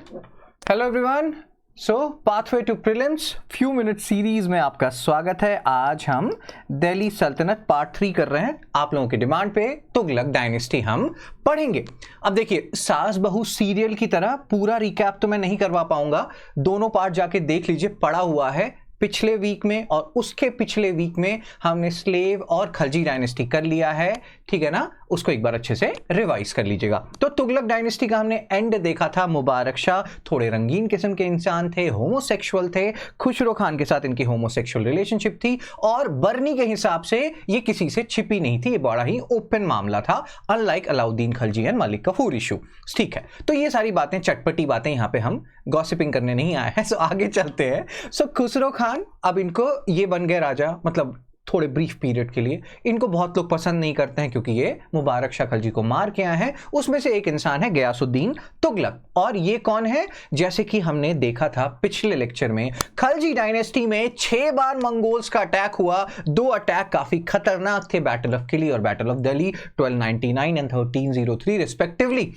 Hello everyone, so pathway to prelims few minute series में आपका स्वागत है। आज हम दिल्ली सल्तनत पार्ट 3 कर रहे हैं। आप लोगों की डिमांड पे तुगलक डायनेस्टी हम पढ़ेंगे। अब देखिए, सास बहू सीरियल की तरह पूरा रिकैप तो मैं नहीं करवा पाऊंगा, दोनों पार्ट जाके देख लीजिए, पड़ा हुआ है। पिछले वीक में और उसके पिछले वीक में हमने स्लेव और खलजी डायनेस्टी कर लिया है, ठीक है ना। उसको एक बार अच्छे से रिवाइज कर लीजिएगा। तो तुगलक डायनेस्टी का हमने एंड देखा था। मुबारक शाह थोड़े रंगीन किस्म के इंसान थे, होमोसेक्सुअल थे। खुसरो खान के साथ इनकी होमोसेक्सुअल रिलेशनशिप थी और बर्नी के हिसाब से ये किसी से छिपी नहीं थी, ये बड़ा ही ओपन मामला था, unlike Alauddin Khalji and Malik Kafur issue. ठीक है, तो ये सारी बातें, चटपटी बातें यहाँ पे हम गॉसिपिंग करने नहीं आए हैं। सो आगे चलते हैं। सो खुसरो खान, अब इनको ये बन गए राजा, मतलब थोड़े ब्रीफ पीरियड के लिए। इनको बहुत लोग पसंद नहीं करते हैं क्योंकि ये मुबारक शाह खलजी को मार के आए हैं। उसमें से एक इंसान है गयासुद्दीन तुगलक। और ये कौन है? जैसे कि हमने देखा था पिछले लेक्चर में, खलजी डायनेस्टी में 6 बार मंगोल्स का अटैक हुआ। 2 अटैक काफी खतरनाक थे, बैटल ऑफ किली और battle of Delhi 1299 and 1303 respectively.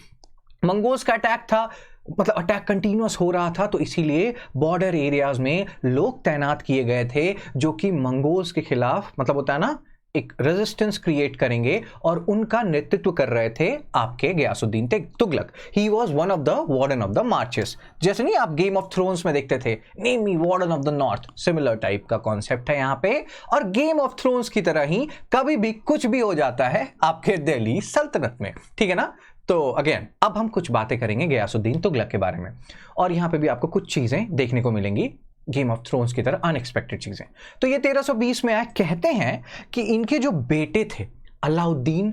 Mongols का अटैक था, मतलब अटैक कंटिन्यूअस हो रहा था, तो इसीलिए बॉर्डर एरियाज में लोग तैनात किए गए थे जो कि मंगोल्स के खिलाफ, मतलब होता है ना, एक रेजिस्टेंस क्रिएट करेंगे। और उनका नेतृत्व कर रहे थे आपके Ghiyasuddin Tughlaq. He was one of the warden of the marches. जैसे नहीं आप गेम ऑफ थ्रोन्स में देखते थे, name me warden of the North, similar type का कॉन्सेप्ट है यहाँ पे। और गेम ऑफ थ्रोन्स की तरह ही कभी भी कुछ भी हो जाता है आपके दिल्ली सल्तनत में, ठीक है ना। तो अगेन अब हम कुछ बातें करेंगे गयासुद्दीन तुगलक के बारे में, और यहाँ पे भी आपको कुछ चीजें देखने को मिलेंगी गेम ऑफ थ्रोन्स की तरह, अनएक्सपेक्टेड चीजें। तो ये 1320 में आए। कहते हैं कि इनके जो बेटे थे अलाउद्दीन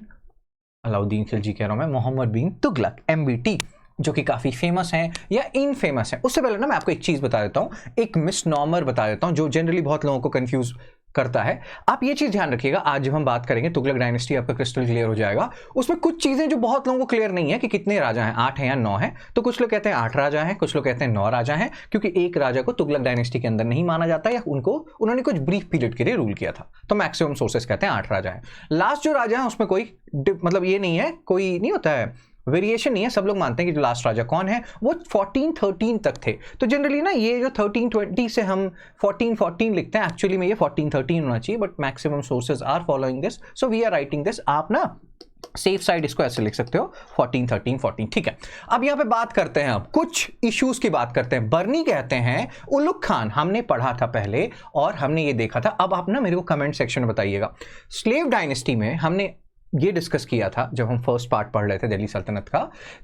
खिलजी कह रहा हूं मैं, मोहम्मद बिन तुगलक MBT, जो कि काफी फेमस हैं या इनफेमस हैं। उससे पहले ना मैं आपको एक चीज बता देता हूं, एक मिसनॉमर बता देता हूं जो जनरली बहुत लोगों को कंफ्यूज करता है। आप ये चीज ध्यान रखिएगा, आज जब हम बात करेंगे तुगलक डायनेस्टी, आपका क्रिस्टल क्लियर हो जाएगा। उसमें कुछ चीजें जो बहुत लोगों को क्लियर नहीं है कि कितने राजा हैं, 8 हैं या 9 हैं। तो कुछ लोग कहते हैं 8 राजा हैं, कुछ लोग कहते हैं 9 राजा हैं, क्योंकि एक राजा को तुगलक डायनेस्टी के अंदर नहीं माना जाता, या उन्होंने कुछ ब्रीफ पीरियड के लिए रूल किया था। तो मैक्सिमम सोर्सेस कहते हैं 8 राजा हैं। लास्ट जो राजा है उसमें कोई मतलब ये नहीं है, कोई नहीं होता है, वेरिएशन नहीं है। सब लोग मानते हैं कि जो लास्ट राजा कौन है वो 1413 तक थे। तो जनरली ना ये जो 1320 से हम 1414 लिखते हैं, एक्चुअली में ये 1413 होना चाहिए, but maximum sources are following this, so we are writing this. आप ना सेफ साइड इसको ऐसे लिख सकते हो, 1413 ठीक है। अब यहाँ पे बात करते हैं, अब कुछ इश्यूज की बात करते हैं। बर्नी कहते हैं उलुग खान, हमने पढ़ा था पहले और हमने ये देखा था। अब आप ना मेरे को कमेंट सेक्शन में बताइएगा। स्लेव डायनेस्टी में हमने ये डिस्कस किया था जब हम फर्स्ट पार्ट पढ़ रहे थे दिल्ली सल्तनत का,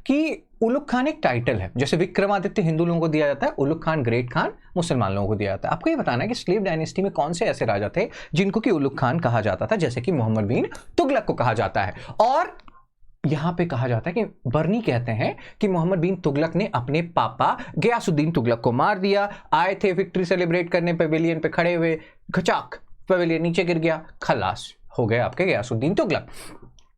कि उलुग खान एक टाइटल है। जैसे विक्रमादित्य हिंदू लोगों को दिया जाता है, उलुग खान, ग्रेट खान मुसलमान लोगों को दिया जाता है। आपको ये बताना है कि स्लेव डायनेस्टी में कौन से ऐसे राजा थे जिनको कि उलुग खान कहा जाता था, जैसे कि मोहम्मद बिन तुगलक को कहा जाता है। और यहां पे कहा जाता है कि बर्नी कहते हैं कि मोहम्मद बिन तुगलक ने अपने पापा गयासुद्दीन तुगलक को मार दिया। आए थे विक्ट्री सेलिब्रेट करने, पेविलियन पे खड़े हुए, खचाक पेविलियन नीचे गिर गया, खलास हो गए आपके गयासुद्दीन तुगलक।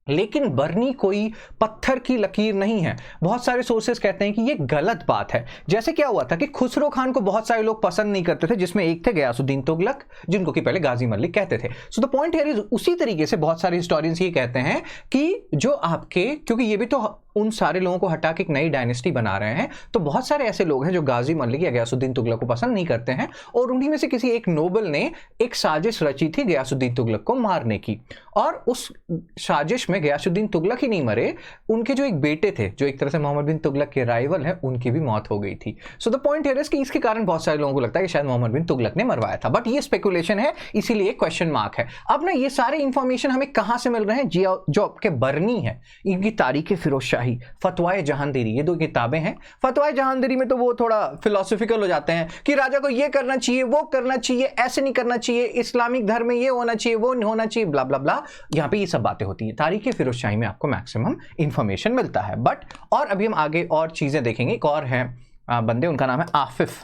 लेकिन बर्नी कोई पत्थर की लकीर नहीं है। बहुत सारे सोर्सेस कहते हैं कि ये गलत बात है। जैसे क्या हुआ था कि खुसरो खान को बहुत सारे लोग पसंद नहीं करते थे, जिसमें एक थे गयासुद्दीन तुगलक, जिनको कि पहले गाजी मलिक कहते थे। सो द पॉइंट हियर इज, उसी तरीके से बहुत सारे हिस्टोरियंस ये कहते हैं कि जो आपके, क्योंकि ये भी तो उन सारे लोगों को हटा के एक नई डायनेस्टी बना रहे हैं, तो बहुत सारे ऐसे लोग हैं जो गाजी मलिक या गयासुद्दीन तुगलक को पसंद नहीं करते हैं, और उन्हीं में से किसी एक नोबल ने एक साजिश रची थी गयासुद्दीन तुगलक को मारने की। और उस साजिश में गयासुद्दीन तुगलक ही नहीं मरे, उनके जो एक बेटे थे, जो एक तरह से मोहम्मद बिन तुगलक के राइवल हैं, उनकी भी मौत हो गई थी। सो द पॉइंट हियर इज कि इसके कारण बहुत सारे लोगों को लगता है कि शायद मोहम्मद बिन तुगलक ने मरवाया था, बट ये स्पेकुलेशन है, इसीलिए क्वेश्चन मार्क है। अब ना ये सारे इंफॉर्मेशन हमें कहां से मिल रहे हैं? जो आपके बर्नी है, इनकी तारीख फिरोज शाही, फतवाए जहांदीरी, ये 2 किताबें हैं। फतवाए जहांदीरी में तो वो थोड़ा फिलोसॉफिकल हो जाते हैं कि राजा को ये करना चाहिए, वो करना चाहिए, ऐसे नहीं करना चाहिए, इस्लामिक धर्म में ये होना चाहिए, वो नहीं होना चाहिए, ब्ला ब्ला ब्ला। यहाँ पे ये सब बातें होती है। तारीख फिरोज शाही में आपको मैक्सिमम इंफॉर्मेशन मिलता है। बट और अभी हम आगे और चीजें देखेंगे। एक और है बंदे, उनका नाम है आफिफ।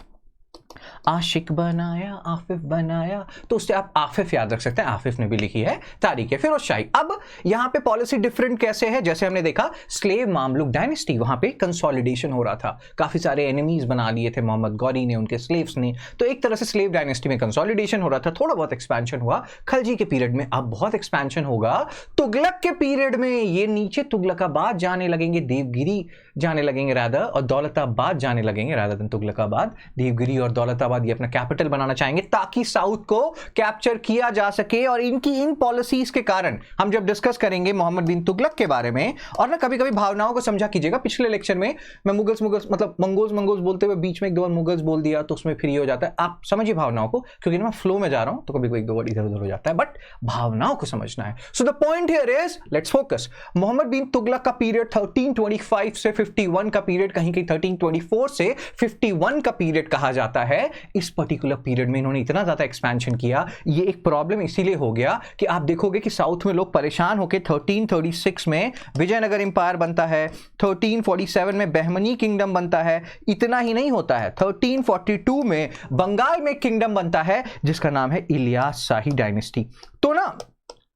आशिक बनाया, आफिफ बनाया, तो उससे आप आफिफ याद रख सकते हैं, आफिफ ने भी लिखी है तारीख है फिरोज शाही। अब यहाँ पे पॉलिसी डिफरेंट कैसे है, जैसे हमने देखा स्लेव मामलुक डायनेस्टी, वहां पे कंसोलिडेशन हो रहा था, काफी सारे एनिमीज बना लिए थे मोहम्मद गौरी ने, उनके स्लेव्स ने, तो एक तरह से स्लेव डायनेस्टी में कंसोलिडेशन हो रहा था, थोड़ा बहुत एक्सपेंशन हुआ खलजी के पीरियड में, अब बहुत एक्सपेंशन होगा तुगलक के पीरियड में। ये नीचे तुगलकाबाद जाने लगेंगे, देवगिरी जाने लगेंगे रादर, और दौलताबाद जाने लगेंगे रादर देन तुगलकाबाद। देवगिरी और दौलताबाद ये अपना कैपिटल बनाना चाहेंगे ताकि साउथ को कैप्चर किया जा सके। और इनकी इन पॉलिसीज के कारण हम जब डिस्कस करेंगे मोहम्मद बिन तुगलक के बारे में, और ना कभी कभी भावनाओं को समझा कीजिएगा, पिछले लेक्चर में मैं मुगल्स मतलब मंगोल्स बोलते हुए बीच में एक दो बार मुगल्स बोल दिया तो उसमें फिर ये हो जाता है, आप समझिए भावनाओं को, क्योंकि मैं फ्लो में जा रहा हूं तो कभी कोई एक दो वर्ड इधर उधर हो जाता है, बट भावनाओं को समझना है। So the point here is, let's focus. Mohammad bin Tughlaq का पीरियड 1325 से 51 का पीरियड, कहीं कहीं 1324 से 51 का पीरियड कहा जाता है। इस पर्टिकुलर पीरियड में इन्होंने इतना ज्यादा एक्सपेंशन किया, ये एक प्रॉब्लम इसीलिए हो गया कि आप देखोगे कि साउथ में लोग परेशान होकर 1336 में विजयनगर एम्पायर बनता है, 1347 में बहमनी किंगडम बनता है, इतना ही नहीं होता है, 1342 में बंगाल में किंगडम बनता है जिसका नाम है इलियास शाही डायनेस्टी। तो ना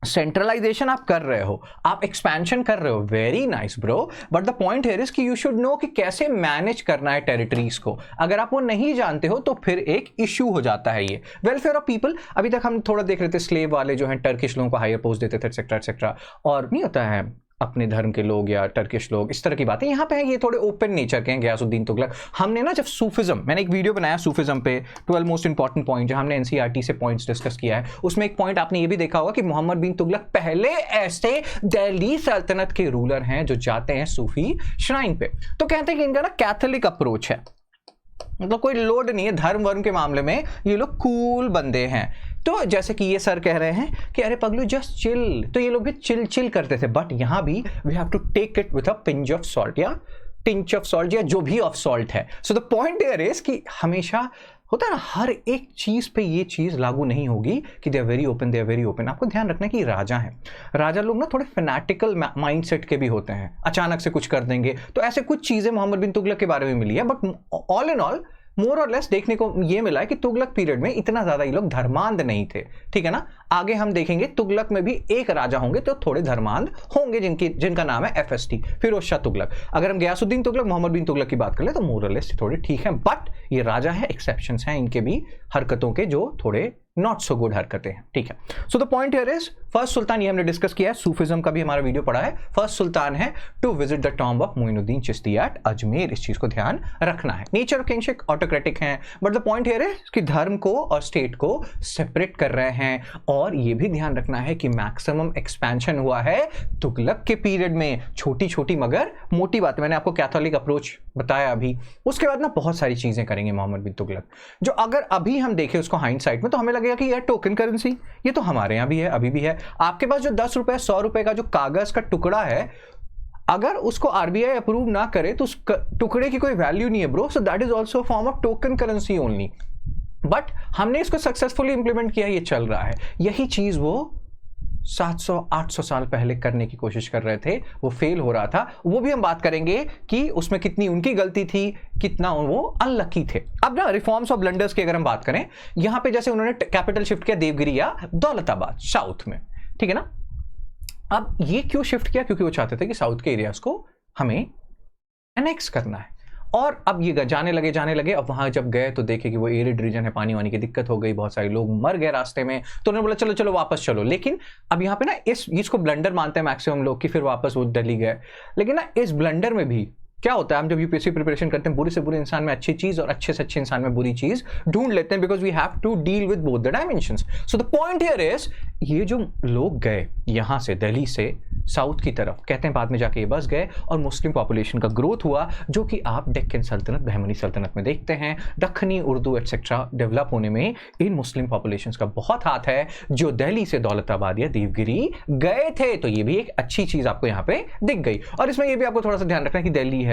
सेंट्रलाइजेशन आप कर रहे हो, आप एक्सपेंशन कर रहे हो, very nice bro, but the point here is कि यू शुड नो कि कैसे मैनेज करना है टेरिटरीज को। अगर आप वो नहीं जानते हो तो फिर एक इश्यू हो जाता है ये वेलफेयर ऑफ पीपल। अभी तक हम थोड़ा देख रहे थे स्लेव वाले जो हैं टर्किश लोगों को हायर पोस्ट देते थे एक्सेट्रा एक्सेट्रा, और नहीं होता है अपने धर्म के लोग या टर्किश लोग, इस तरह की बातें यहाँ पे हैं, ये थोड़े ओपन नेचर के हैं। गयासुद्दीन तुगलक, हमने ना जब सूफिज्म, मैंने एक वीडियो बनाया सूफिज्म पे 12 मोस्ट इंपॉर्टेंट पॉइंट, जहाँ हमने एनसीईआरटी से पॉइंट्स डिस्कस किया है, उसमें एक पॉइंट आपने ये भी देखा होगा कि मोहम्मद बिन तुगलक पहले ऐसे दिल्ली सल्तनत के रूलर हैं जो जाते हैं सूफी श्राइन पे। तो कहते हैं कि इनका ना कैथोलिक अप्रोच है, मतलब कोई लोड नहीं है धर्म वर्म के मामले में, ये लोग कूल बंदे हैं। तो जैसे कि ये सर कह रहे हैं कि अरे पगलू जस्ट चिल, तो ये लोग भी चिल करते थे, बट यहाँ भी we have to take it with a pinch of salt या टिंच ऑफ सॉल्ट या जो भी ऑफ सॉल्ट है। So the point here is कि हमेशा होता है ना, हर एक चीज पे ये चीज लागू नहीं होगी कि दे आर वेरी ओपन। आपको ध्यान रखना है कि राजा हैं, राजा लोग ना थोड़े फैनेटिकल माइंडसेट के भी होते हैं, अचानक से कुछ कर देंगे। तो ऐसे कुछ चीजें मोहम्मद बिन तुगलक के बारे में मिली है, but all in all more और लेस देखने को ये मिला है कि तुगलक पीरियड में इतना ज्यादा ये लोग धर्मांध नहीं थे, ठीक है ना। आगे हम देखेंगे तुगलक में भी एक राजा होंगे तो थोड़े धर्मांध होंगे जिनका नाम है FST, फिरोज शाह तुगलक। अगर हम गयासुद्दीन तुगलक, मोहम्मद बिन तुगलक की बात कर ले तो मोर और लेस थोड़े ठीक है, बट ये राजा है, एक्सेप्शंस हैं इनके भी हरकतों के जो थोड़े नॉट सो गुड हरकतें हैं, ठीक है। So the point here is first सुल्तान, ये हमने डिस्कस किया है, सूफिज्म का भी हमारा वीडियो पड़ा है। फर्स्ट सुल्तान है to visit the tomb of Moinuddin Chishti at Ajmer, इस चीज को ध्यान रखना है। नेचर ऑफ किंगशिप ऑटोक्रेटिक हैं, बट द पॉइंट हियर है कि धर्म को और स्टेट को सेपरेट कर रहे हैं। और ये भी ध्यान रखना है कि मैक्सिमम एक्सपेंशन हुआ है तुगलक के पीरियड में, छोटी छोटी मगर मोटी बात। मैंने आपको कैथोलिक अप्रोच बताया अभी, उसके बाद ना बहुत सारी चीजें करेंगे मोहम्मद बिन तुगलक, जो अगर अभी हम देखें उसको हाइंडसाइट में तो हमें लगेगा कि यार टोकन करेंसी ये तो हमारे यहाँ भी है, अभी भी है। आपके पास जो 10 रुपए 100 रुपए का जो कागज का टुकड़ा है, अगर उसको आरबीआई अप्रूव ना करे तो उस टुकड़े की कोई वैल्यू नहीं है bro, so that is also form of token currency only. But हमने इसको सक्सेसफुली इंप्लीमेंट किया, ये चल रहा है। यही चीज वो 700-800 साल पहले करने की कोशिश कर रहे थे, वो फेल हो रहा था। वो भी हम बात करेंगे कि उसमें कितनी उनकी गलती थी, कितना वो अनलकी थे। अब ना रिफॉर्म्स और ब्लंडर्स की अगर हम बात करें, यहां पे जैसे उन्होंने कैपिटल शिफ्ट किया देवगिरी या दौलताबाद साउथ में, ठीक है ना। अब ये क्यों शिफ्ट किया, क्योंकि वो चाहते थे कि साउथ के एरियाज को हमें एनेक्स करना है। और अब ये जाने लगे। अब वहां जब गए तो देखे कि वो एरिड रीजन है, पानी वानी की दिक्कत हो गई, बहुत सारे लोग मर गए रास्ते में, तो उन्होंने बोला चलो वापस चलो। लेकिन अब यहाँ पे ना इसको ब्लंडर मानते हैं मैक्सिमम लोग कि फिर वापस वो दिल्ली गए। लेकिन ना इस ब्लंडर में भी क्या होता है, हम जब यूपीएससी प्रिपरेशन करते हैं, बुरे से बुरे इंसान में अच्छी चीज और अच्छे से अच्छे इंसान में बुरी चीज ढूंढ लेते हैं, because we have to deal with both the dimensions. So the point here is, ये जो लोग गए यहां से दिल्ली से साउथ की तरफ, कहते हैं बाद में जाके ये बस गए और मुस्लिम पॉपुलेशन का ग्रोथ हुआ, जो कि आप डेक्कन सल्तनत, बहमनी सल्तनत में देखते हैं। दखनी उर्दू एक्सेट्रा डेवलप होने में इन मुस्लिम पॉपुलेशंस का बहुत हाथ है, जो दिल्ली से दौलताबाद या देवगिरी गए थे। तो ये भी एक अच्छी चीज आपको यहाँ पे दिख गई। और इसमें ये भी आपको थोड़ा सा ध्यान रखना है कि दिल्ली है,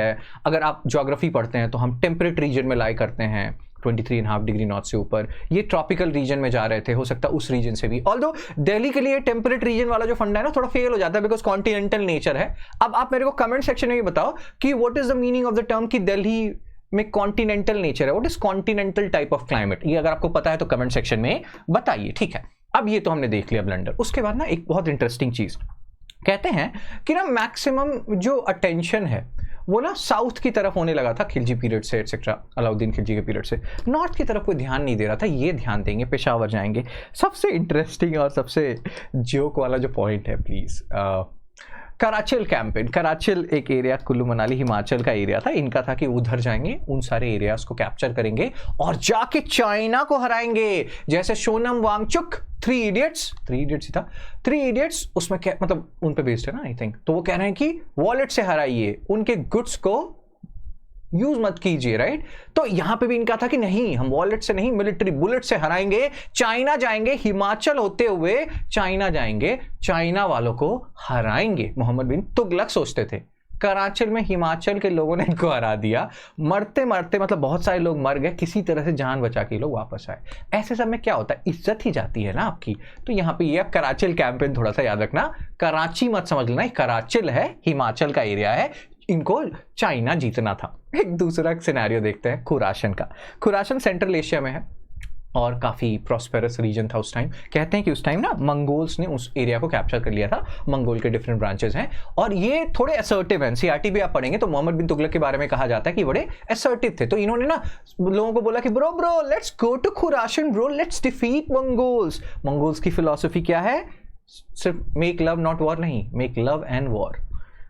अगर आप ज्योग्राफी पढ़ते हैं तो हम टेम्परेट रीजन में लाई करते हैं, 23.5 डिग्री नॉर्थ से ऊपर। ये ट्रॉपिकल रीजन में जा रहे थे, हो सकता है उस रीजन से भी। ऑल्दो दिल्ली के लिए टेम्परेट रीजन वाला जो फंडा है ना, थोड़ा फेल हो जाता है बिकॉज कॉन्टिनेंटल नेचर है। अब आप मेरे को कमेंट सेक्शन में भी बताओ कि what is the meaning of the term कि दिल्ली में कॉन्टिनेंटल नेचर है। What is continental type of climate, ये अगर आपको पता है तो कमेंट सेक्शन में बताइए, ठीक है। अब ये तो हमने देख लिया ब्लंडर। उसके बाद ना एक बहुत इंटरेस्टिंग चीज कहते हैं कि ना मैक्सिमम जो अटेंशन है वो ना साउथ की तरफ होने लगा था खिलजी पीरियड से एटसेट्रा, अलाउद्दीन खिलजी के पीरियड से। नॉर्थ की तरफ कोई ध्यान नहीं दे रहा था, ये ध्यान देंगे, पेशावर जाएंगे। सबसे इंटरेस्टिंग और सबसे जोक वाला जो पॉइंट है प्लीज, कराचिल कैंपेन। कराचिल एक एरिया कुल्लू मनाली हिमाचल का एरिया था, इनका था कि उधर जाएंगे, उन सारे एरियाज को कैप्चर करेंगे और जाके चाइना को हराएंगे। जैसे सोनम वांगचुक थ्री इडियट्स ही था, थ्री इडियट्स उसमें क्या मतलब उन पे बेस्ड है ना आई थिंक। तो वो कह रहे हैं कि वॉलेट से हराइए, उनके गुड्स को यूज मत कीजिए, राइट। तो यहां पे भी इनका था कि नहीं, हम वॉलेट से नहीं मिलिट्री बुलेट से हराएंगे, चाइना जाएंगे, हिमाचल होते हुए चाइना जाएंगे, चाइना वालों को हराएंगे। मोहम्मद बिन तुगलक सोचते थे। कराचिल में हिमाचल के लोगों ने इनको हरा दिया, मरते मरते मतलब बहुत सारे लोग मर गए, किसी तरह से जान बचा के लोग वापस आए। ऐसे सब में क्या होता है, इज्जत ही जाती है ना आपकी। तो यहाँ पे ये कराचिल कैंपेन थोड़ा सा याद रखना, कराची मत समझ लेना, कराचिल है, हिमाचल का एरिया है, इनको चाइना जीतना था। एक दूसरा सिनेरियो देखते हैं खुरासन का। खुरासन सेंट्रल एशिया में है और काफ़ी प्रॉस्पेरस रीजन था उस टाइम। कहते हैं कि उस टाइम ना मंगोल्स ने उस एरिया को कैप्चर कर लिया था। मंगोल के डिफरेंट ब्रांचेस हैं और ये थोड़े असर्टिव हैं। सीआरटी भी आप पढ़ेंगे तो मोहम्मद बिन तुगलक के बारे में कहा जाता है कि बड़े असर्टिव थे। तो इन्होंने ना लोगों को बोला कि bro let's go to Khorasan bro, let's defeat Mongols. Mongols की फिलॉसफी क्या है, सिर्फ मेक लव नॉट वॉर नहीं, मेक लव एंड वॉर।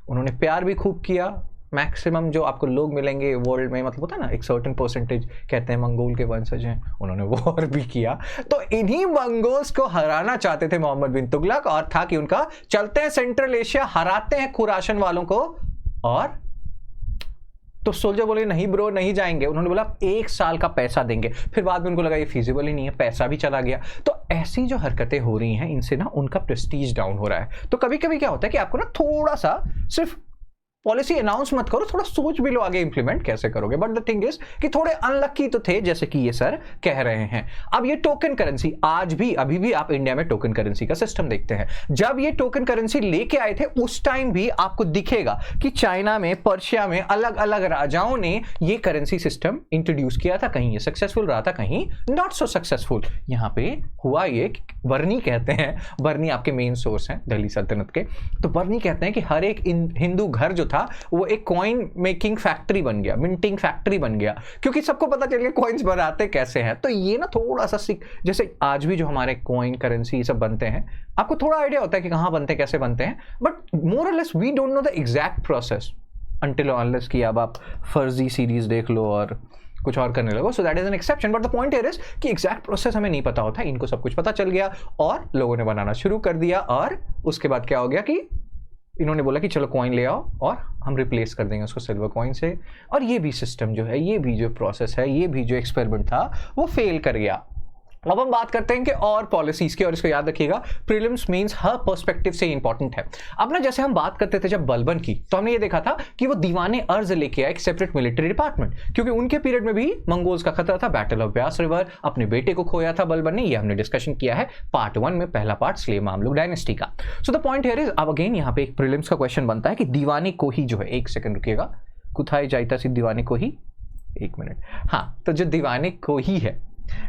उन्होंने प्यार भी खूब किया। मैक्सिमम जो आपको लोग मिलेंगे वर्ल्ड में, मतलब होता है ना एक सर्टेन परसेंटेज कहते हैं मंगोल के वंशज हैं, उन्होंने वॉर भी किया। तो इन्हीं मंगोल्स को हराना चाहते थे मोहम्मद बिन तुगलक और था कि उनका चलते हैं सेंट्रल एशिया, हराते हैं खुरासन वालों को। और तो सोल्जर बोले नहीं ब्रो नहीं जाएंगे। उन्होंने बोला 1 साल का पैसा देंगे। फिर बाद में उनको लगा ये फिजिबल ही नहीं है, पैसा भी चला गया। तो ऐसी जो हरकतें हो रही हैं इनसे ना उनका प्रेस्टीज डाउन हो रहा है। तो कभी कभी क्या होता है कि आपको ना थोड़ा सा सिर्फ पॉलिसी अनाउंस मत करो, थोड़ा सोच भी लो आगे इंप्लीमेंट कैसे करोगे। बट द थिंग इज कि थोड़े अनलकी तो थे, जैसे कि ये सर कह रहे हैं। अब ये टोकन करेंसी आज भी अभी भी आप इंडिया में टोकन करेंसी का सिस्टम देखते हैं। जब ये टोकन करेंसी लेके आए थे उस टाइम भी आपको दिखेगा कि चाइना में, पर्शिया में अलग अलग राजाओं ने ये करेंसी सिस्टम इंट्रोड्यूस किया था। कहीं ये सक्सेसफुल रहा था, कहीं नॉट सो सक्सेसफुल। यहाँ पे हुआ ये, बर्नी कहते हैं, बर्नी आपके मेन सोर्स हैं दिल्ली सल्तनत के। तो बर्नी कहते हैं कि हर एक हिंदू घर जो था वो एक कॉइन मेकिंग फैक्ट्री बन गया, मिंटिंग फैक्ट्री बन गया, क्योंकि सबको पता चल गया कॉइन्स बनाते कैसे हैं। तो ये ना थोड़ा सा जैसे आज भी जो हमारे कॉइन करेंसी ये सब बनते हैं, आपको थोड़ा आइडिया होता है कि कहाँ बनते हैं, कैसे बनते हैं, बट मोर और less we don't know the exact process until unless कि अब आप फर्जी सीरीज देख लो और कुछ और करने लगो। So that is an exception, but the point here is कि एग्जैक्ट प्रोसेस हमें नहीं पता होता। इनको सब कुछ पता चल गया और लोगों ने बनाना शुरू कर दिया। और उसके बाद क्या हो गया कि इन्होंने बोला कि चलो कॉइन ले आओ और हम रिप्लेस कर देंगे उसको सिल्वर कॉइन से। और ये भी सिस्टम जो है, ये भी जो प्रोसेस है, ये भी जो एक्सपेरिमेंट था वो फेल कर गया। अब हम बात करते हैं कि और पॉलिसीज की, और इसको याद रखिएगा प्रीलिम्स मेंस हर पर्सपेक्टिव से इंपॉर्टेंट है। अब ना जैसे हम बात करते थे जब बलबन की, तो हमने ये देखा था कि वो दीवाने अर्ज लेके आए एक सेपरेट मिलिट्री डिपार्टमेंट, क्योंकि उनके पीरियड में भी मंगोल्स का खतरा था। बैटल ऑफ ब्यास रिवर, अपने बेटे को खोया था बलबन ने, ये हमने डिस्कशन किया है पार्ट 1 में, पहला पार्ट स्लेव मामलुक डायनेस्टी का। सो द पॉइंट हियर इज, अब अगेन यहाँ पे एक प्रीलिम्स का क्वेश्चन बनता है कि दीवाने को ही जो है, एक सेकंड रुकिएगा, कुथाई जाइता सी दीवाने को ही, 1 मिनट, हाँ, तो जो दीवाने को ही है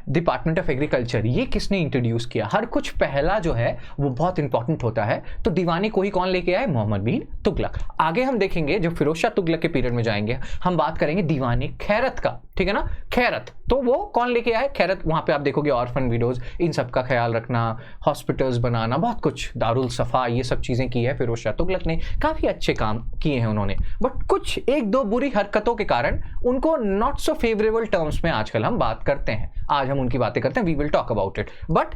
डिपार्टमेंट ऑफ एग्रीकल्चर, ये किसने इंट्रोड्यूस किया? हर कुछ पहला जो है वो बहुत इंपॉर्टेंट होता है। तो दीवानी को ही कौन लेके आए? मोहम्मद बिन तुगलक। आगे हम देखेंगे जब फिरोज शाह तुगलक के पीरियड में जाएंगे हम बात करेंगे दीवानी खैरत का, ठीक है ना, खैरत। तो वो कौन लेके आए? खैरत। वहां पे आप देखोगे ऑर्फन विडोज, इन सब का ख्याल रखना, हॉस्पिटल्स बनाना, बहुत कुछ, दारुल सफा, ये सब चीजें की है फिरोज शाह तुगलक ने। काफी अच्छे काम किए हैं उन्होंने, बट कुछ 1-2 बुरी हरकतों के कारण उनको नॉट सो फेवरेबल टर्म्स में आजकल हम बात करते हैं। आज हम उनकी बातें करते हैं, we will talk about it, but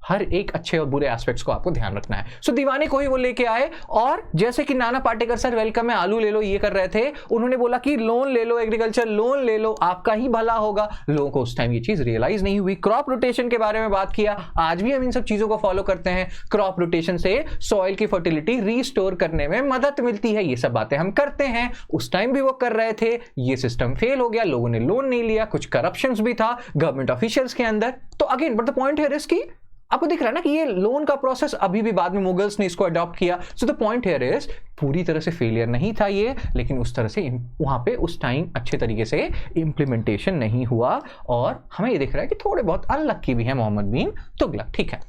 हर एक अच्छे और बुरे एस्पेक्ट्स को आपको ध्यान रखना है। सो दीवाने को ही वो लेके आए, और जैसे कि नाना पाटेकर सर वेलकम है, आलू ले लो, ये कर रहे थे, उन्होंने बोला कि लोन ले लो, एग्रीकल्चर लोन ले लो, आपका ही भला होगा। लोगों को उस टाइम ये चीज रियलाइज नहीं हुई। क्रॉप रोटेशन के बारे में बात किया, आज भी हम इन सब चीजों को फॉलो करते हैं। क्रॉप रोटेशन से सॉइल की फर्टिलिटी रीस्टोर करने में मदद मिलती है, ये सब बातें हम करते हैं। उस टाइम भी वो कर रहे थे, ये सिस्टम फेल हो गया, लोगों ने लोन नहीं लिया, कुछ करप्शंस भी था गवर्नमेंट ऑफिशियल्स के अंदर। तो again, but the point here is कि आपको दिख रहा है ना कि ये लोन का प्रोसेस अभी भी बाद में मुगल्स ने इसको अडॉप्ट किया। सो द पॉइंट हियर इज पूरी तरह से फेलियर नहीं था ये, लेकिन उस तरह से वहां पे उस टाइम अच्छे तरीके से इंप्लीमेंटेशन नहीं हुआ, और हमें ये दिख रहा है कि थोड़े बहुत अनलक्की भी है मोहम्मद बिन तुगलक। ठीक है,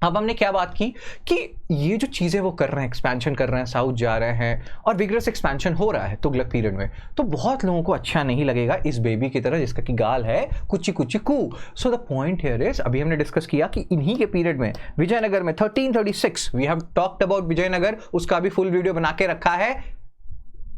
अब हमने क्या बात की कि ये जो चीज़ें वो कर रहे हैं, एक्सपेंशन कर रहे हैं, साउथ जा रहे हैं और विग्रस एक्सपेंशन हो रहा है तुगलक पीरियड में, तो बहुत लोगों को अच्छा नहीं लगेगा इस बेबी की तरह जिसका कि गाल है कुची कुची कू। So the point here is, अभी हमने डिस्कस किया कि इन्हीं के पीरियड में विजयनगर में 1336 we have talked about Vijayanagar, उसका भी फुल वीडियो बना के रखा है,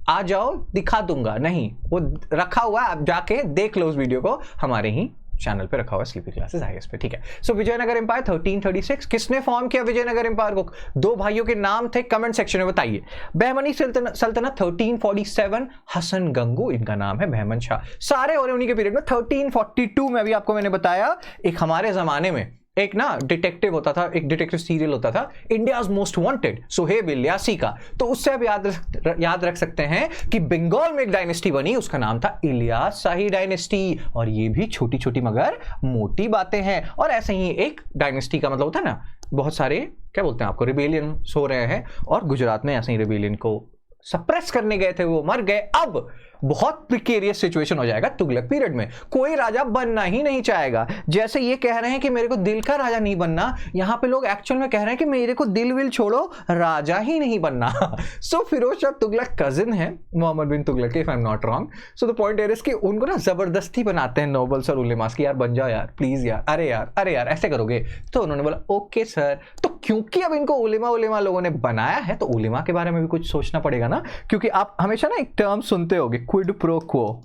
आ जाओ दिखा दूंगा, नहीं वो रखा हुआ है, आप जाके देख लो उस वीडियो को, हमारे ही चैनल पे रखा हुआ स्लीपी क्लासेस आईएएस पे। ठीक है, सो विजयनगर एम्पायर 1336, किसने फॉर्म किया विजयनगर एम्पायर को? दो भाइयों के नाम थे, कमेंट सेक्शन में बताइए। बहमनी सल्तनत 1347, हसन गंगू इनका नाम है, बहमन शाह, सारे हो रहे उन्हीं के पीरियड में। 1342 में अभी आपको मैंने बताया एक हमारे जमाने में एक ना डिटेक्टिव होता था, एक डिटेक्टिव सीरियल होता था India's most wanted, Suhaib Ilyasi का, तो उससे आप याद रख सकते हैं कि बंगाल में एक डायनेस्टी बनी, उसका नाम था इलियास शाही डायनेस्टी, और ये भी छोटी छोटी मगर मोटी बातें हैं। और ऐसे ही एक डायनेस्टी का मतलब होता है ना, बहुत सारे क्या बोलते हैं आपको, रिबेलियन हो रहे हैं, और गुजरात में ऐसे ही रिबेलियन को सप्रेस करने गए थे, वो मर गए। अब बहुत प्रिकेरियस सिचुएशन हो जाएगा तुगलक पीरियड में, कोई राजा बनना ही नहीं चाहेगा। जैसे ये कह रहे हैं कि मेरे को दिल का राजा नहीं बनना, यहां पे लोग एक्चुअल में कह रहे हैं कि मेरे को दिल विल छोड़ो, राजा ही नहीं बनना। सो फिरोज शाह तुगलक कजिन है Mohammad bin Tughlaq, if I am not wrong. So the point is कि उनको ना जबरदस्ती बनाते हैं नोबल्स और उलेमास की, यार बन जाओ यार प्लीज यार, अरे यार ऐसे करोगे, तो उन्होंने बोला ओके सर। तो क्योंकि अब इनको उलेमा लोगों ने बनाया है, तो उलेमा के बारे में भी कुछ सोचना पड़ेगा ना, क्योंकि आप हमेशा ना एक टर्म सुनते होगे क्विड प्रो क्वो,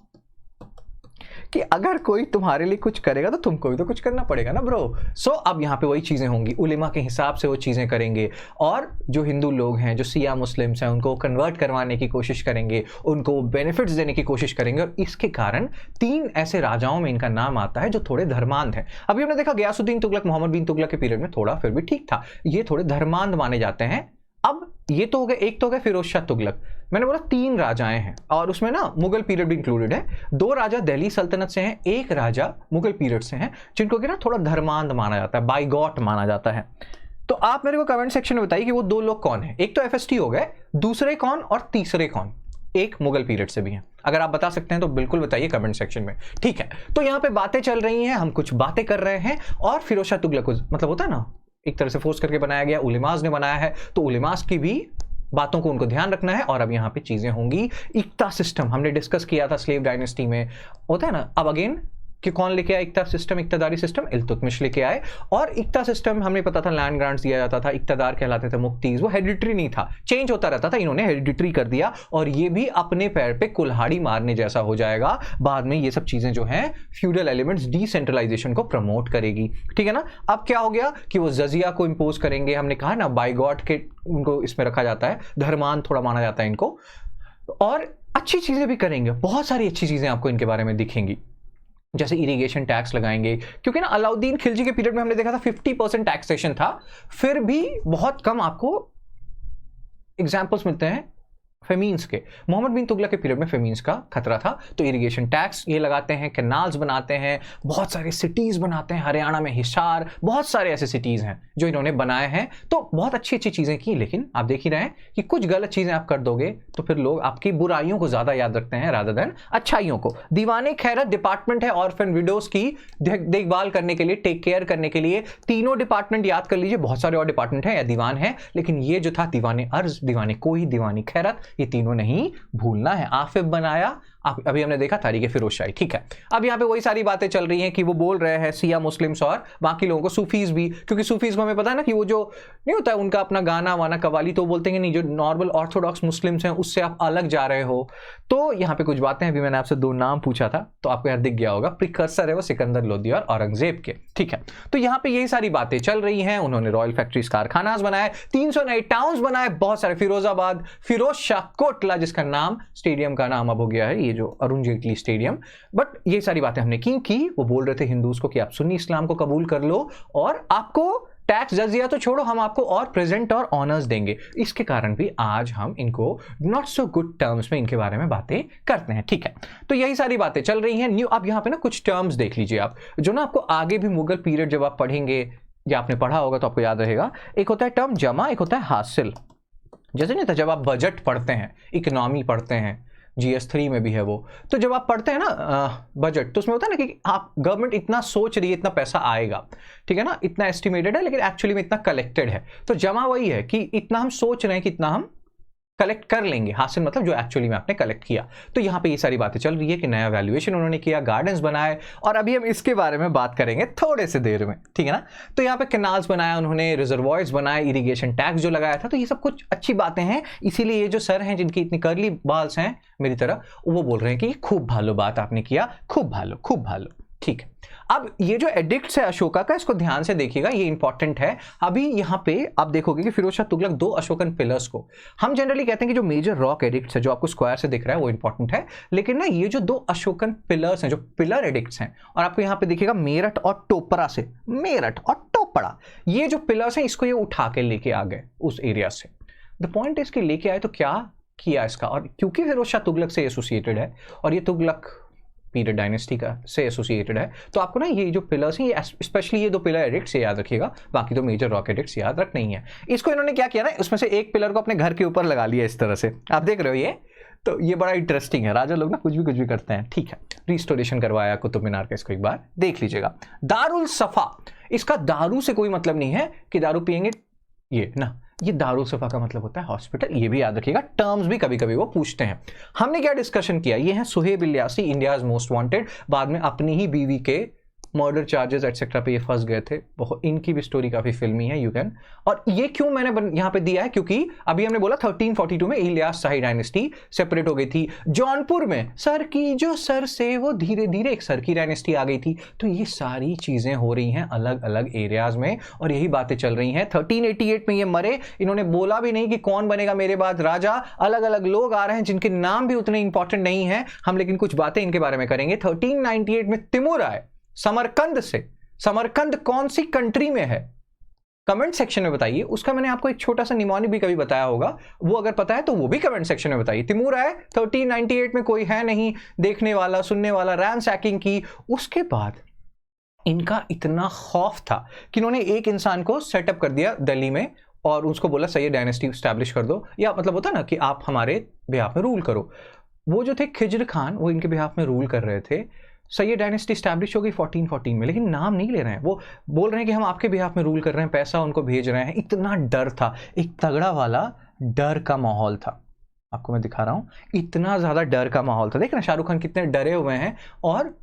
कि अगर कोई तुम्हारे लिए कुछ करेगा तो तुमको भी तो कुछ करना पड़ेगा ना ब्रो। सो अब यहाँ पे वही चीजें होंगी, उलेमा के हिसाब से वो चीजें करेंगे, और जो हिंदू लोग हैं, जो सिया मुस्लिम्स हैं, उनको कन्वर्ट करवाने की कोशिश करेंगे, उनको बेनिफिट्स देने की कोशिश करेंगे, और इसके कारण 3 ऐसे राजाओं में इनका नाम आता है जो थोड़े धर्मांध हैं। अभी हमने देखा गयासुद्दीन तुगलक मोहम्मद बिन तुगलक के पीरियड में थोड़ा फिर भी ठीक था, ये थोड़े धर्मांध माने जाते हैं। अब ये तो हो गए, एक तो हो गए फिरोज शाह तुगलक, मैंने बोला 3 राजाएं हैं, और उसमें ना मुगल पीरियड भी इंक्लूडेड है। 2 राजा दिल्ली सल्तनत से हैं, 1 राजा मुगल पीरियड से हैं, जिनको कि ना थोड़ा धर्मांध माना जाता है, बाइगॉट माना जाता है। तो आप मेरे को कमेंट सेक्शन में बताइए कि वो 2 लोग कौन है। एक तो एफएसटी हो गए, दूसरे कौन और तीसरे कौन, एक मुगल पीरियड से भी हैं। अगर आप बता सकते हैं तो बिल्कुल बताइए कमेंट सेक्शन में। ठीक है, तो यहाँ पे बातें चल रही हैं, हम कुछ बातें कर रहे हैं, और फिरोज शाह तुगलक को मतलब होता है ना एक तरह से फोर्स करके बनाया गया, उलेमास ने बनाया है, तो उलेमास की भी बातों को उनको ध्यान रखना है। और अब यहाँ पे चीजें होंगी, इक्ता सिस्टम हमने डिस्कस किया था स्लेव डायनेस्टी में, होता है ना। अब अगेन कि कौन लेके आया इक्ता सिस्टम, इक्तदारी सिस्टम इल्तुतमिश लेके आए। और इक्ता सिस्टम हमें पता था लैंड ग्रांट्स दिया जाता था, इक्तदार कहलाते थे मुक्तीज, वो हेरिडिटरी नहीं था, चेंज होता रहता था, इन्होंने हेरिडिटरी कर दिया, और ये भी अपने पैर पे कुल्हाड़ी मारने जैसा हो जाएगा बाद में। ये सब चीजें जो हैं फ्यूडल एलिमेंट्स डिसेंट्रलाइजेशन को प्रमोट करेगी, ठीक है ना। अब क्या हो गया कि वो जजिया को इंपोज करेंगे, हमने कहा ना बाइगॉट के उनको इसमें रखा जाता है, धर्मान थोड़ा माना जाता है इनको, और अच्छी चीजें भी करेंगे, बहुत सारी अच्छी चीजें आपको इनके बारे में दिखेंगी, जैसे इरिगेशन टैक्स लगाएंगे, क्योंकि ना अलाउद्दीन खिलजी के पीरियड में हमने देखा था 50% टैक्सेशन था, फिर भी बहुत कम आपको एग्जांपल्स मिलते हैं फेमीन्स के। मोहम्मद बिन तुगलक के पीरियड में फेमीन्स का खतरा था, तो इरिगेशन टैक्स ये लगाते हैं, कैनाल्स बनाते हैं, बहुत सारे सिटीज बनाते हैं, हरियाणा में हिसार, बहुत सारे ऐसे सिटीज हैं जो इन्होंने बनाए हैं। तो बहुत अच्छी अच्छी चीजें की, लेकिन आप देख ही रहे हैं कि कुछ गलत चीजें आप कर दोगे तो फिर लोग आपकी बुराइयों को ज्यादा याद रखते हैं रादर देन अच्छाइयों को। दीवाने खैरत डिपार्टमेंट है ऑर्फन विडोज की देखभाल करने के लिए, टेक केयर करने के लिए, तीनों डिपार्टमेंट याद कर लीजिए, बहुत सारे और डिपार्टमेंट है या दीवान है, लेकिन ये जो था दीवाने अर्ज, दीवाने कोही, दीवानी खैरत, ये तीनों नहीं भूलना है। आफिफ बनाया, अभी हमने देखा तारीख फिरोज शाही, ठीक है। अब यहाँ पे वही सारी बातें चल रही हैं कि वो बोल रहे हैं सिया मुस्लिम्स और बाकी लोगों को, सूफीज भी, क्योंकि सूफीज को हमें पता है ना कि वो जो नहीं होता है उनका अपना गाना वाना कवाली, तो बोलते हैं कि नहीं, जो नॉर्मल ऑर्थोडॉक्स मुस्लिम्स हैं उससे आप अलग जा रहे हो। तो यहाँ पे कुछ बातें, अभी मैंने आपसे 2 नाम पूछा था तो आपको यहाँ दिख गया होगा, प्रिकर्सर है वो सिकंदर लोदी और औरंगजेब के, ठीक है। तो यहाँ पे यही सारी बातें चल रही हैं। उन्होंने रॉयल फैक्ट्रीज, कारखानास बनाए, 300 नए टाउन्स बनाए, बहुत सारे, फिरोजाबाद, फिरोज शाह कोटला जिसका नाम स्टेडियम का नाम अब हो गया है, ये जो अरुण जेटली स्टेडियम। बट ये सारी बातें हमने की वो बोल रहे थे हिंदूज को कि आप सुन्नी इस्लाम को कबूल कर लो, और आपको टैक्स जजिया तो छोड़ो, हम आपको और प्रेजेंट और ऑनर्स देंगे। इसके कारण भी आज हम इनको नॉट सो गुड टर्म्स में इनके बारे में बातें करते हैं, ठीक है। तो यही सारी बातें चल रही हैं न्यू। अब यहाँ पे ना कुछ टर्म्स देख लीजिए आप, जो ना आपको आगे भी मुगल पीरियड जब आप पढ़ेंगे ये आपने पढ़ा होगा तो आपको याद रहेगा। एक होता है टर्म जमा, एक होता है हासिल। जैसे नहीं था जब आप बजट पढ़ते हैं, इकोनॉमी पढ़ते हैं, GS3 में भी है वो, तो जब आप पढ़ते हैं ना बजट, तो उसमें होता है ना कि आप गवर्नमेंट इतना सोच रही है, इतना पैसा आएगा, ठीक है ना, इतना एस्टिमेटेड है, लेकिन एक्चुअली में इतना कलेक्टेड है। तो जमा वही है कि इतना हम सोच रहे हैं कि इतना हम कलेक्ट कर लेंगे, हासिल मतलब जो एक्चुअली में आपने कलेक्ट किया। तो यहाँ पे ये सारी बातें चल रही है कि नया वैल्यूएशन उन्होंने किया, गार्डन्स बनाए, और अभी हम इसके बारे में बात करेंगे थोड़े से देर में, ठीक है ना। तो यहाँ पे कैनाल्स बनाया उन्होंने, रिजर्वॉयर्स बनाए, इरिगेशन टैक्स जो लगाया था, तो ये सब कुछ अच्छी बातें हैं। इसीलिए ये जो सर हैं जिनकी इतनी कर्ली बाल्स हैं मेरी तरह, वो बोल रहे हैं कि खूब भालो बात आपने किया, खूब भालो, खूब भालो, ठीक है। अब ये जो एडिक्ट्स है अशोका का, इसको ध्यान से देखिएगा, ये इंपॉर्टेंट है। अभी यहाँ पे आप देखोगे कि फिरोज शाह तुगलक 2 अशोकन पिलर्स को, हम जनरली कहते हैं कि जो मेजर रॉक एडिक्ट्स है जो आपको स्क्वायर से दिख रहा है वो इंपॉर्टेंट है, लेकिन ना ये जो 2 अशोकन पिलर्स हैं, जो पिलर एडिक्ट्स हैं, और आपको यहाँ पे दिखेगा मेरठ और टोपरा से, मेरठ और टोपरा, ये जो पिलर्स हैं इसको ये उठा के लेके आ गए उस एरिया से। द पॉइंट इज कि लेके आए तो क्या किया इसका, और क्योंकि फिरोज शाह तुगलक से एसोसिएटेड है और ये तुगलक पीरियड डायनेस्टी का से एसोसिएटेड है, तो आपको ना ये जो पिलर्स हैं, ये स्पेशली ये 2 पिलर एडिक्ट्स से याद रखिएगा, बाकी तो मेजर रॉक एडिक्ट्स याद रख नहीं है। इसको इन्होंने क्या किया ना, उसमें से एक पिलर को अपने घर के ऊपर लगा लिया इस तरह से, आप देख रहे हो ये, तो ये बड़ा इंटरेस्टिंग है। राजा लोग ना कुछ भी करते हैं, ठीक है। रिस्टोरेशन करवाया कुतुब मीनार का, इसको एक बार देख लीजिएगा। दारुल सफा, इसका दारू से कोई मतलब नहीं है कि दारू पियेंगे, ये ना, ये दारुल सफा का मतलब होता है हॉस्पिटल, ये भी याद रखिएगा। टर्म्स भी कभी कभी वो पूछते हैं। हमने क्या डिस्कशन किया, ये है Suhaib Ilyasi, India's most wanted, बाद में अपनी ही बीवी के मर्डर चार्जेस एटसेट्रा पे ये फंस गए थे, बहुत, इनकी भी स्टोरी काफी फिल्मी है, यू कैन। और ये क्यों मैंने यहाँ पे दिया है, क्योंकि अभी हमने बोला 1342 में इलियास शाही डायनेस्टी सेपरेट हो गई थी। जौनपुर में सर की जो सर से वो धीरे धीरे एक सर की डायनेस्टी आ गई थी। तो ये सारी चीजें हो रही हैं अलग अलग एरियाज में, और यही बातें चल रही हैं। 1388 में ये मरे, इन्होंने बोला भी नहीं कि कौन बनेगा मेरे बाद राजा, अलग अलग लोग आ रहे हैं जिनके नाम भी उतने इंपॉर्टेंट नहीं है हम, लेकिन कुछ बातें इनके बारे में करेंगे। 1398 में तिमुर आए समरकंद से। समरकंद कौन सी कंट्री में है, कमेंट सेक्शन में बताइए। उसका मैंने आपको एक छोटा सा निमोनिक भी कभी बताया होगा, वो अगर पता है तो वो भी कमेंट सेक्शन में बताइए। तिमूर आए 1398 में, कोई है नहीं देखने वाला सुनने वाला, रैंसैकिंग की। उसके बाद इनका इतना खौफ था कि इन्होंने एक इंसान को सेटअप कर दिया दिल्ली में और उसको बोला सैयद डायनेस्टी स्टैब्लिश कर दो, या मतलब होता ना कि आप हमारे बिहाफ में रूल करो। वो जो थे खिज्र खान, वो इनके बिहाफ में रूल कर रहे थे। सैयद डायनेस्टी स्टैब्लिश हो गई 1414 में, लेकिन नाम नहीं ले रहे हैं। वो बोल रहे हैं कि हम आपके बिहाफ में रूल कर रहे हैं, पैसा उनको भेज रहे हैं। इतना डर था, एक तगड़ा वाला डर का माहौल था। आपको मैं दिखा रहा हूँ, इतना ज़्यादा डर का माहौल था। देख रहे हैं शाहरुख खान कितने डरे हुए हैं और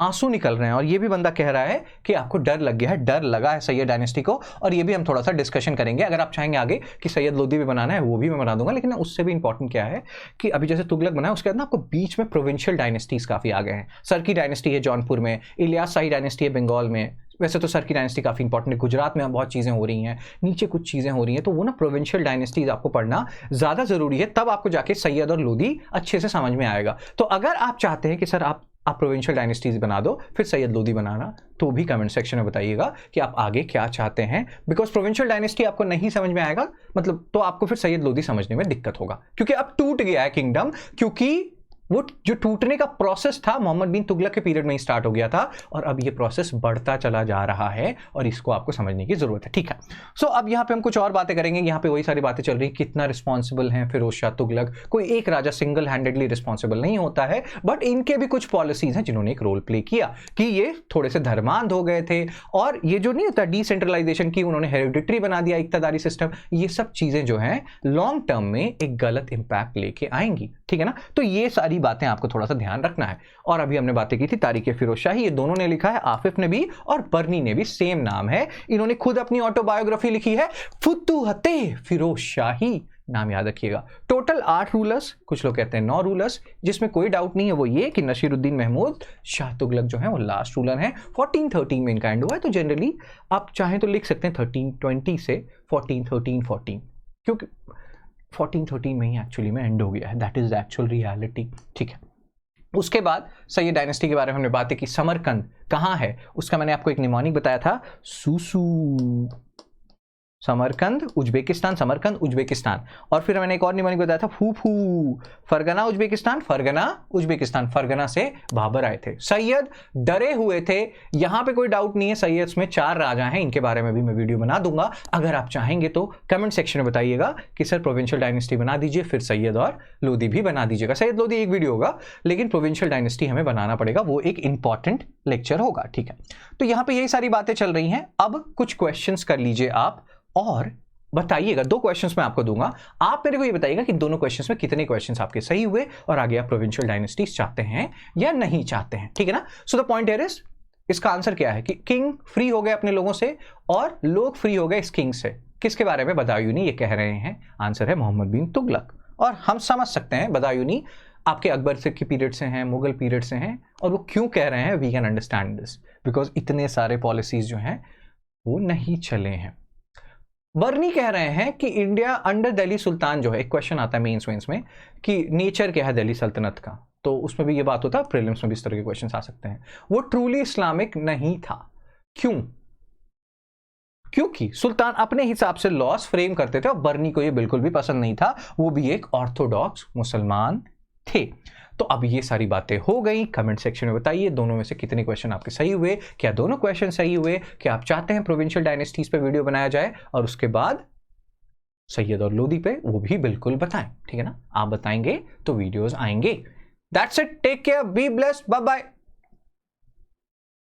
आंसू निकल रहे हैं, और ये भी बंदा कह रहा है कि आपको डर लग गया है, डर लगा है सैयद डायनेस्टी को। और ये भी हम थोड़ा सा डिस्कशन करेंगे। अगर आप चाहेंगे आगे कि सैयद लोदी भी बनाना है, वो भी मैं बना दूंगा, लेकिन उससे भी इंपॉर्टेंट क्या है कि अभी जैसे तुगलक बनाया, उसके बाद ना आपको बीच में प्रोविंशियल डायनेस्टीज काफ़ी आ गए हैं। सर की डायनेस्टी है जौनपुर में, इलियास शाही डायनेस्टी है बंगाल में। वैसे तो सर की डायनेस्टी काफ़ी इंपॉर्टेंट है, गुजरात में बहुत चीज़ें हो रही हैं, नीचे कुछ चीज़ें हो रही हैं। तो वो ना प्रोविंशियल डायनेस्टीज आपको पढ़ना ज़्यादा ज़रूरी है, तब आपको जाके सैयद और लोदी अच्छे से समझ में आएगा। तो अगर आप चाहते हैं कि सर आप प्रोविंशियल डायनेस्टीज बना दो, फिर सैयद लोदी बनाना, तो भी कमेंट सेक्शन में बताइएगा कि आप आगे क्या चाहते हैं। बिकॉज प्रोविंशियल डायनेस्टी आपको नहीं समझ में आएगा, मतलब तो आपको फिर सैयद लोदी समझने में दिक्कत होगा, क्योंकि अब टूट गया है किंगडम। क्योंकि वो जो टूटने का प्रोसेस था मोहम्मद बिन तुगलक के पीरियड में ही स्टार्ट हो गया था, और अब ये प्रोसेस बढ़ता चला जा रहा है, और इसको आपको समझने की जरूरत है। ठीक है, सो अब यहाँ पे हम कुछ और बातें करेंगे। यहाँ पे वही सारी बातें चल रही, कितना रिस्पॉन्सिबल है फिरोज शाह तुगलक। कोई एक राजा सिंगल हैंडेडली रिस्पॉन्सिबल नहीं होता है, बट इनके भी कुछ पॉलिसीज हैं जिन्होंने एक रोल प्ले किया कि ये थोड़े से धर्मांध हो गए थे, और ये जो नहीं होता डिसेंट्रलाइजेशन की, उन्होंने हेरिडिटरी बना दिया, इक्तादारी सिस्टम। ये सब चीजें जो हैं लॉन्ग टर्म में एक गलत इंपैक्ट लेके आएंगी, ठीक है ना। तो ये सारी बातें आपको थोड़ा सा ध्यान रखना है। और अभी हमने बातें की थी तारीख फिरोज शाही, ये दोनों ने लिखा है, आफिफ ने भी और बर्नी ने भी, सेम नाम है। इन्होंने खुद अपनी ऑटोबायोग्राफी लिखी है, फुतूहते फिरोज शाही, नाम याद रखिएगा। टोटल 8 रूलर्स, कुछ लोग कहते हैं 9 रूलर्स, जिसमें कोई डाउट नहीं है वो ये कि नसीरुद्दीन महमूद शाह तुगलक जो है वो लास्ट रूलर है। 1413 में इनका एंड हुआ है, तो जनरली आप चाहें तो लिख सकते हैं 1320 से 1413-14, क्योंकि 1413 में ही एक्चुअली में एंड हो गया है, that is the actual reality, ठीक है। उसके बाद सैयद डायनेस्टी के बारे में हमने बातें की। समरकंद कहाँ है, उसका मैंने आपको एक निमोनिक बताया था, सूसू। समरकंद उज्बेकिस्तान, समरकंद उज्बेकिस्तान। और फिर मैंने एक और निमोनिक बताया था, फूफू, फरगना उज्बेकिस्तान, फरगना उज्बेकिस्तान, फरगना से बाबर आए थे। सैयद डरे हुए थे, यहां पे कोई डाउट नहीं है, सैयद में 4 राजा हैं, इनके बारे में भी मैं वीडियो बना दूंगा। अगर आप चाहेंगे तो कमेंट सेक्शन में बताइएगा कि सर प्रोविंशियल डायनेस्टी बना दीजिए, फिर सैयद और लोदी भी बना दीजिएगा। सैयद लोदी एक वीडियो होगा, लेकिन प्रोविंशियल डायनेस्टी हमें बनाना पड़ेगा, वो एक इंपॉर्टेंट लेक्चर होगा, ठीक है। तो यहां पर यही सारी बातें चल रही हैं। अब कुछ क्वेश्चन कर लीजिए आप और बताइएगा। 2 क्वेश्चंस मैं आपको दूंगा, आप मेरे को ये बताइएगा कि दोनों क्वेश्चंस में कितने क्वेश्चंस आपके सही हुए और आगे आप प्रोविंशियल डायनेस्टीज चाहते हैं या नहीं चाहते हैं, ठीक है ना। सो द पॉइंट हियर इज, इसका आंसर क्या है कि किंग फ्री हो गए अपने लोगों से और लोग फ्री हो गए इस किंग से। किसके बारे में? बदायूनी ये कह रहे हैं। आंसर है मोहम्मद बिन तुगलक। और हम समझ सकते हैं बदायूनी आपके अकबर से के पीरियड से हैं, मुगल पीरियड से हैं, और वो क्यों कह रहे हैं, we can understand this, because इतने सारे पॉलिसीज जो हैं वो नहीं चले हैं। बर्नी कह रहे हैं कि इंडिया अंडर दिल्ली सुल्तान जो है, एक क्वेश्चन आता है मेंस में कि नेचर क्या है दिल्ली सल्तनत का, तो उसमें भी ये बात होता है, प्रीलिम्स में भी इस तरह के क्वेश्चन आ सकते हैं। वो ट्रूली इस्लामिक नहीं था। क्यों? क्योंकि सुल्तान अपने हिसाब से लॉस फ्रेम करते थे और बर्नी को ये बिल्कुल भी पसंद नहीं था, वो भी एक ऑर्थोडॉक्स मुसलमान थे। तो अब ये सारी बातें हो गई। कमेंट सेक्शन में बताइए दोनों में से कितने क्वेश्चन आपके सही हुए, क्या दोनों क्वेश्चन सही हुए, क्या आप चाहते हैं प्रोविंशियल डायनेस्टीज पे वीडियो बनाया जाए और उसके बाद सैयद और लोदी पे, वो भी बिल्कुल बताएं, ठीक है ना। आप बताएंगे तो वीडियोस आएंगे। That's it, take care, be blessed, bye bye.